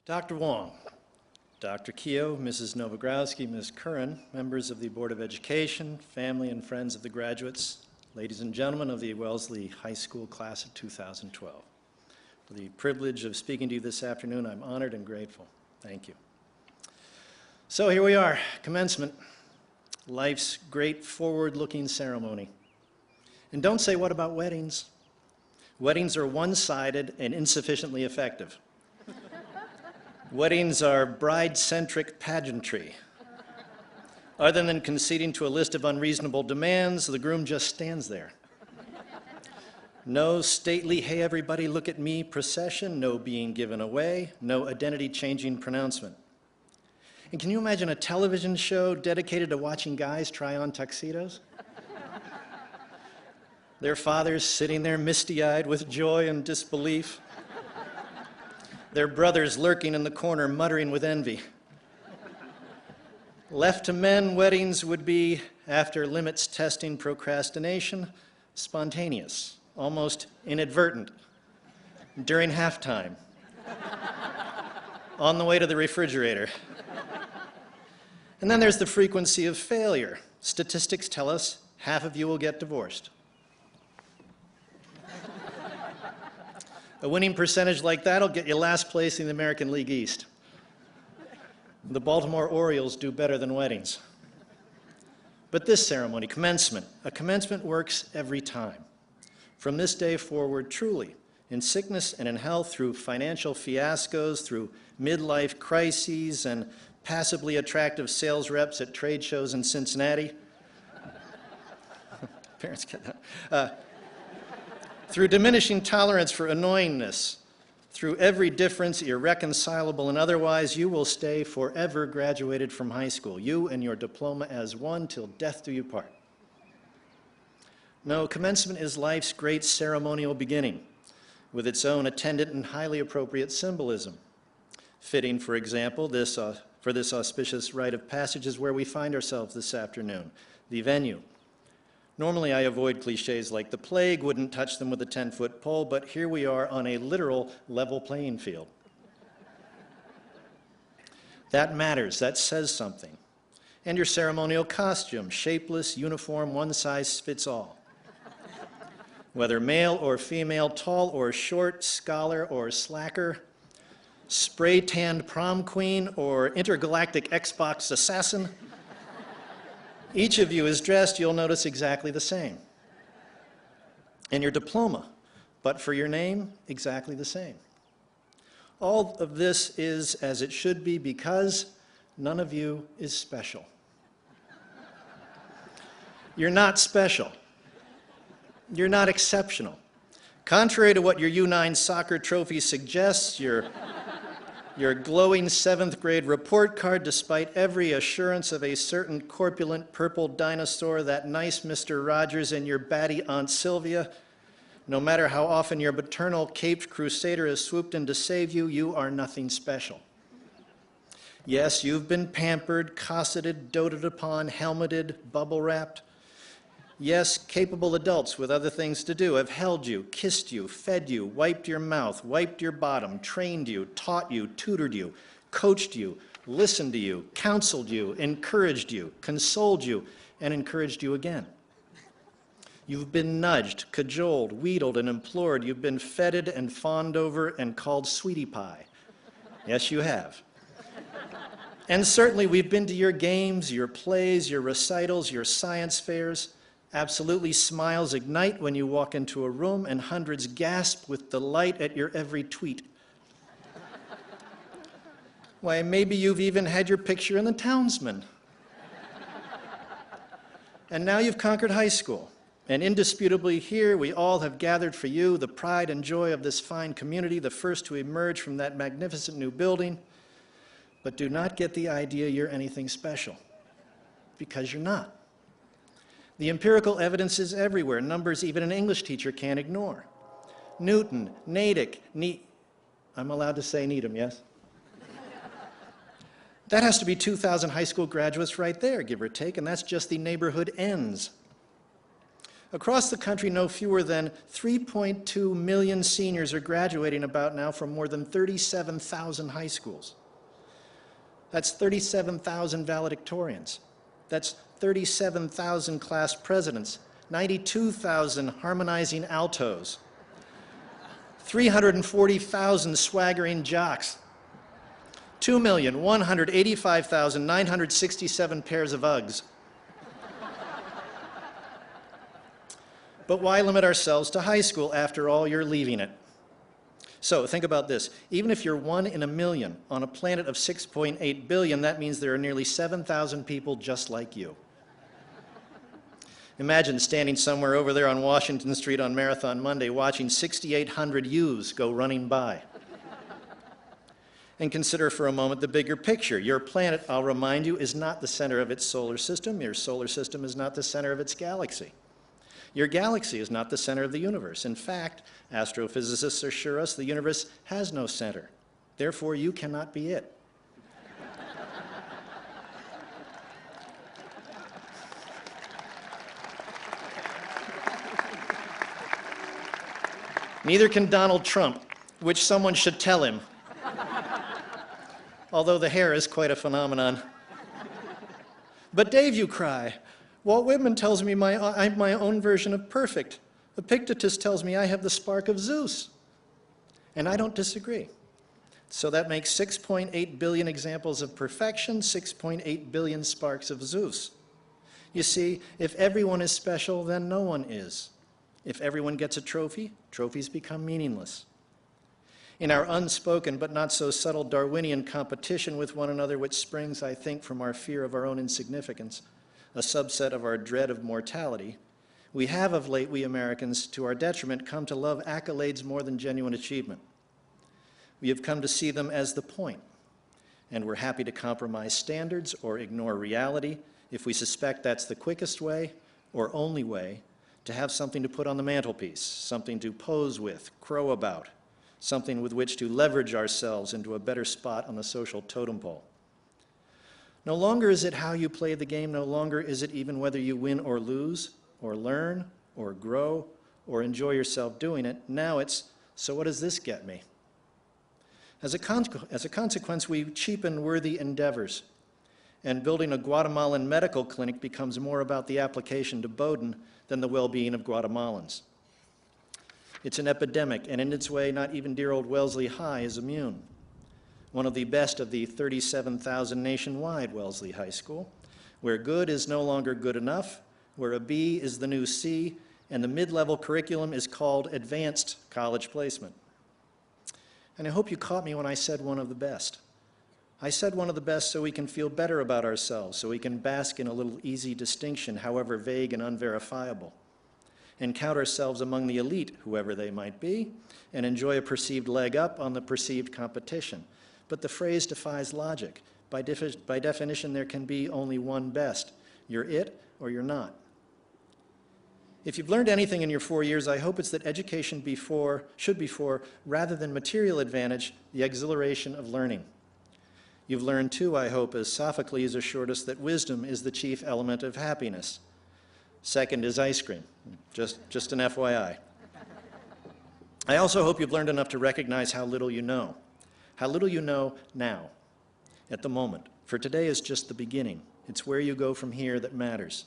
Dr. Wong, Dr. Keogh, Mrs. Novogrowski, Ms. Curran, members of the Board of Education, family and friends of the graduates, ladies and gentlemen of the Wellesley High School class of 2012. For the privilege of speaking to you this afternoon, I'm honored and grateful. Thank you. So here we are, commencement, life's great forward-looking ceremony. And don't say, what about weddings? Weddings are one-sided and insufficiently effective. Weddings are bride-centric pageantry. Other than conceding to a list of unreasonable demands, the groom just stands there. No stately, hey everybody look at me procession, no being given away, no identity-changing pronouncement. And can you imagine a television show dedicated to watching guys try on tuxedos? Their fathers sitting there misty-eyed with joy and disbelief. Their brothers lurking in the corner, muttering with envy. Left to men, weddings would be, after limits testing procrastination, spontaneous, almost inadvertent, during halftime, on the way to the refrigerator. And then there's the frequency of failure. Statistics tell us half of you will get divorced. A winning percentage like that will get you last place in the American League East. The Baltimore Orioles do better than weddings. But this ceremony, commencement, a commencement works every time. From this day forward, truly, in sickness and in health, through financial fiascos, through midlife crises, and passively attractive sales reps at trade shows in Cincinnati. Parents get that. Through diminishing tolerance for annoyingness, through every difference, irreconcilable and otherwise, you will stay forever graduated from high school, you and your diploma as one till death do you part. No, commencement is life's great ceremonial beginning, with its own attendant and highly appropriate symbolism. Fitting, for example, for this auspicious rite of passage is where we find ourselves this afternoon, the venue. Normally I avoid cliches like the plague, wouldn't touch them with a 10-foot pole, but here we are on a literal level playing field. That matters, that says something. And your ceremonial costume, shapeless, uniform, one size fits all. Whether male or female, tall or short, scholar or slacker, spray-tanned prom queen or intergalactic Xbox assassin, each of you is dressed, you'll notice, exactly the same. And your diploma, but for your name, exactly the same. All of this is as it should be because none of you is special. You're not special. You're not exceptional. Contrary to what your U9 soccer trophy suggests, your glowing 7th grade report card, despite every assurance of a certain corpulent purple dinosaur, that nice Mr. Rogers and your batty Aunt Sylvia, no matter how often your paternal caped crusader has swooped in to save you, you are nothing special. Yes, you've been pampered, cosseted, doted upon, helmeted, bubble-wrapped. Yes, capable adults with other things to do have held you, kissed you, fed you, wiped your mouth, wiped your bottom, trained you, taught you, tutored you, coached you, listened to you, counseled you, encouraged you, consoled you, and encouraged you again. You've been nudged, cajoled, wheedled, and implored. You've been feted and fawned over and called sweetie pie. Yes, you have. And certainly we've been to your games, your plays, your recitals, your science fairs. Absolutely, smiles ignite when you walk into a room, and hundreds gasp with delight at your every tweet. Why, maybe you've even had your picture in the Townsman. And now you've conquered high school, and indisputably here we all have gathered for you, the pride and joy of this fine community, the first to emerge from that magnificent new building. But do not get the idea you're anything special, because you're not. The empirical evidence is everywhere, numbers even an English teacher can't ignore. Newton, Natick, I'm allowed to say Needham, yes? That has to be 2,000 high school graduates right there, give or take, and that's just the neighborhood ends. Across the country, no fewer than 3.2 million seniors are graduating about now from more than 37,000 high schools. That's 37,000 valedictorians. That's 37,000 class presidents, 92,000 harmonizing altos, 340,000 swaggering jocks, 2,185,967 pairs of Uggs. But why limit ourselves to high school? After all, you're leaving it. So think about this. Even if you're 1 in a million on a planet of 6.8 billion, that means there are nearly 7,000 people just like you. Imagine standing somewhere over there on Washington Street on Marathon Monday watching 6,800 yous go running by. And consider for a moment the bigger picture. Your planet, I'll remind you, is not the center of its solar system. Your solar system is not the center of its galaxy. Your galaxy is not the center of the universe. In fact, astrophysicists assure us the universe has no center. Therefore, you cannot be it. Neither can Donald Trump, which someone should tell him. Although the hair is quite a phenomenon. But Dave, you cry. Walt Whitman tells me I'm my own version of perfect. Epictetus tells me I have the spark of Zeus. And I don't disagree. So that makes 6.8 billion examples of perfection, 6.8 billion sparks of Zeus. You see, if everyone is special, then no one is. If everyone gets a trophy, trophies become meaningless. In our unspoken but not so subtle Darwinian competition with one another, which springs, I think, from our fear of our own insignificance, a subset of our dread of mortality, we have of late, we Americans, to our detriment, come to love accolades more than genuine achievement. We have come to see them as the point, and we're happy to compromise standards or ignore reality if we suspect that's the quickest way or only way to have something to put on the mantelpiece, something to pose with, crow about, something with which to leverage ourselves into a better spot on the social totem pole. No longer is it how you play the game, no longer is it even whether you win or lose, or learn, or grow, or enjoy yourself doing it. Now it's, so what does this get me? As a consequence, we cheapen worthy endeavors, and building a Guatemalan medical clinic becomes more about the application to Bowdoin than the well-being of Guatemalans. It's an epidemic, and in its way, not even dear old Wellesley High is immune. One of the best of the 37,000 nationwide Wellesley High School, where good is no longer good enough, where a B is the new C, and the mid-level curriculum is called advanced college placement. And I hope you caught me when I said one of the best. I said one of the best so we can feel better about ourselves, so we can bask in a little easy distinction, however vague and unverifiable, and count ourselves among the elite, whoever they might be, and enjoy a perceived leg up on the perceived competition. But the phrase defies logic. By definition, there can be only one best. You're it or you're not. If you've learned anything in your 4 years, I hope it's that education should be for, rather than material advantage, the exhilaration of learning. You've learned too, I hope, as Sophocles assured us, that wisdom is the chief element of happiness. Second is ice cream, just an FYI. I also hope you've learned enough to recognize how little you know now, at the moment. For today is just the beginning. It's where you go from here that matters.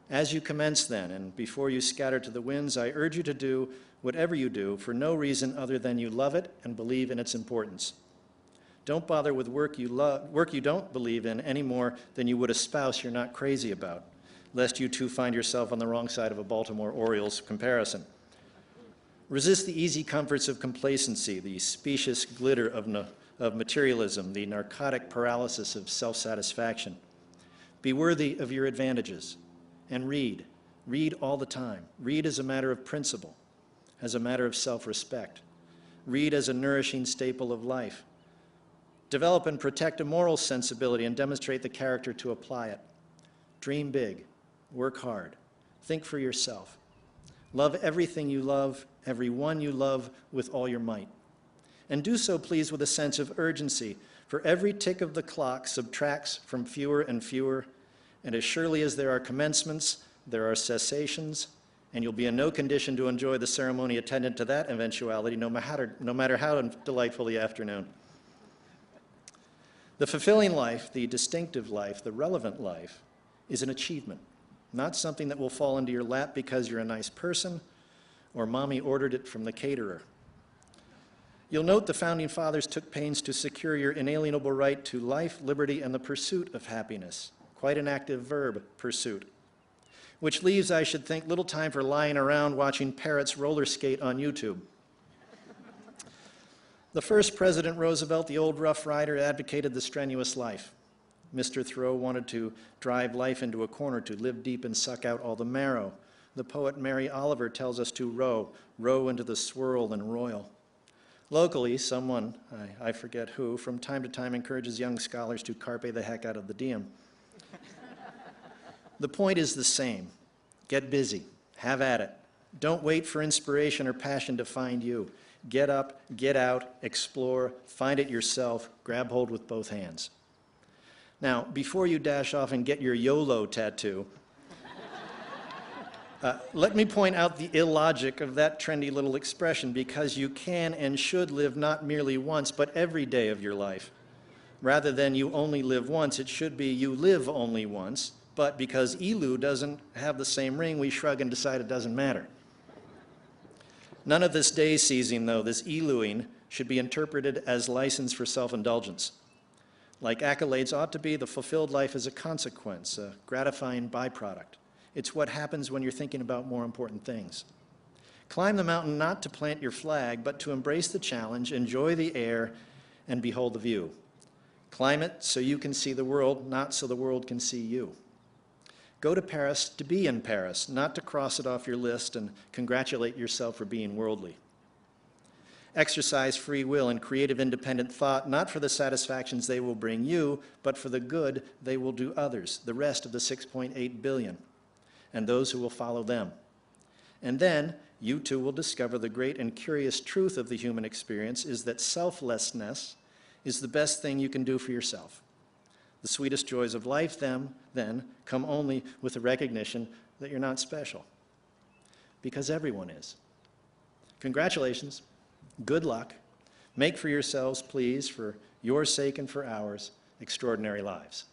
As you commence then, and before you scatter to the winds, I urge you to do whatever you do for no reason other than you love it and believe in its importance. Don't bother with work you don't believe in any more than you would a spouse you're not crazy about, lest you too find yourself on the wrong side of a Baltimore Orioles comparison. Resist the easy comforts of complacency, the specious glitter of materialism, the narcotic paralysis of self-satisfaction. Be worthy of your advantages, and read. Read all the time. Read as a matter of principle, as a matter of self-respect. Read as a nourishing staple of life. Develop and protect a moral sensibility and demonstrate the character to apply it. Dream big. Work hard. Think for yourself. Love everything you love, everyone you love, with all your might. And do so, please, with a sense of urgency, for every tick of the clock subtracts from fewer and fewer, and as surely as there are commencements, there are cessations, and you'll be in no condition to enjoy the ceremony attendant to that eventuality, no matter how delightful the afternoon. The fulfilling life, the distinctive life, the relevant life, is an achievement, not something that will fall into your lap because you're a nice person or mommy ordered it from the caterer. You'll note the Founding Fathers took pains to secure your inalienable right to life, liberty, and the pursuit of happiness. Quite an active verb, pursuit. Which leaves, I should think, little time for lying around watching parrots roller skate on YouTube. The first President Roosevelt, the old Rough Rider, advocated the strenuous life. Mr. Thoreau wanted to drive life into a corner, to live deep and suck out all the marrow. The poet Mary Oliver tells us to row, row into the swirl and roil. Locally, someone, I forget who, from time to time encourages young scholars to carpe the heck out of the diem. The point is the same. Get busy. Have at it. Don't wait for inspiration or passion to find you. Get up, get out, explore, find it yourself, grab hold with both hands. Now, before you dash off and get your YOLO tattoo, let me point out the illogic of that trendy little expression, because you can and should live not merely once, but every day of your life. Rather than you only live once, it should be you live only once, but because ELU doesn't have the same ring, we shrug and decide it doesn't matter. None of this day seizing, though, this ELUing, should be interpreted as license for self-indulgence. Like accolades ought to be, the fulfilled life is a consequence, a gratifying byproduct. It's what happens when you're thinking about more important things. Climb the mountain not to plant your flag, but to embrace the challenge, enjoy the air, and behold the view. Climb it so you can see the world, not so the world can see you. Go to Paris to be in Paris, not to cross it off your list and congratulate yourself for being worldly. Exercise free will and creative independent thought, not for the satisfactions they will bring you, but for the good they will do others, the rest of the 6.8 billion, and those who will follow them. And then you too will discover the great and curious truth of the human experience is that selflessness is the best thing you can do for yourself. The sweetest joys of life then come only with the recognition that you're not special, because everyone is. Congratulations, good luck, make for yourselves, please, for your sake and for ours, extraordinary lives.